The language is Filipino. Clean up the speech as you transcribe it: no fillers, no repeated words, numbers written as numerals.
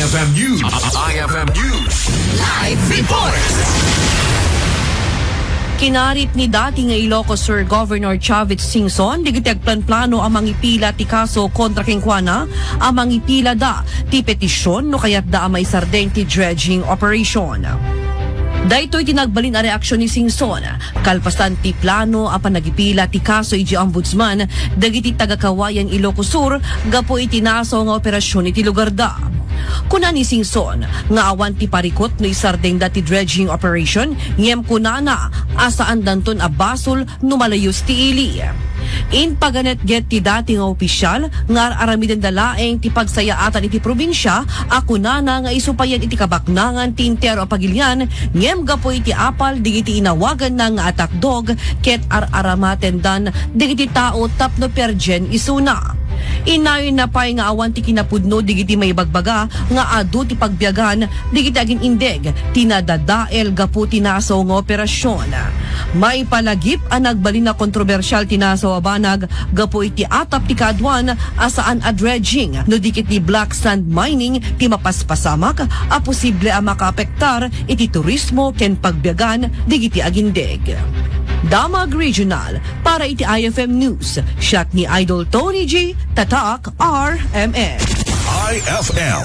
IFM News. IFM News. Live report. Kinarit ni dating Ilocos Sur Governor Chavit Singson, Dagiti Agplanplano ang Mangipila ti Kaso kontra Kinkwana, ang Mangipila da ti petisyon no kayat da may sardeng ti dredging operation. Daytoy tinagbalin a reaksyon ni Singson, kalpasan ti plano a panagipila ti kaso iti ombudsman, dagiti taga-kawayan Ilocos Sur, gapo itinaso nga operasyon iti lugar da. Kuna ni Singson, nga awan ti parikot no isardeng dati dredging operation, ngem kunana, asaan danton a basol no malayos ti ili. In paganet get ti dati nga opisyal, nga aramiden dalaeng ti pagsayaatan iti probinsya, akunana nga isupayan iti kabaknangan ti intero a pagilyan, ngem gapoy ti apal, digiti inawagan na nga attack dog, ket aramaten dan, digiti tao tapno perjen isuna. Inayon na pay nga awan ti kinapudno digiti may bagbaga nga adu ti pagbiyagan digiti agin indeg tinadadael gapu tinaso nga operasyon. May palagip ang nagbalin na kontrobersyal tinaso a banag gapu iti atap ti kaadwan asaan a dredging no dikit ni black sand mining ti mapaspasamak a posible a makaapektar iti turismo ken pagbiyagan digiti agindeg. Damag Regional para iti IFM News. Shot ni Idol Tony G. Tatak RMN. IFM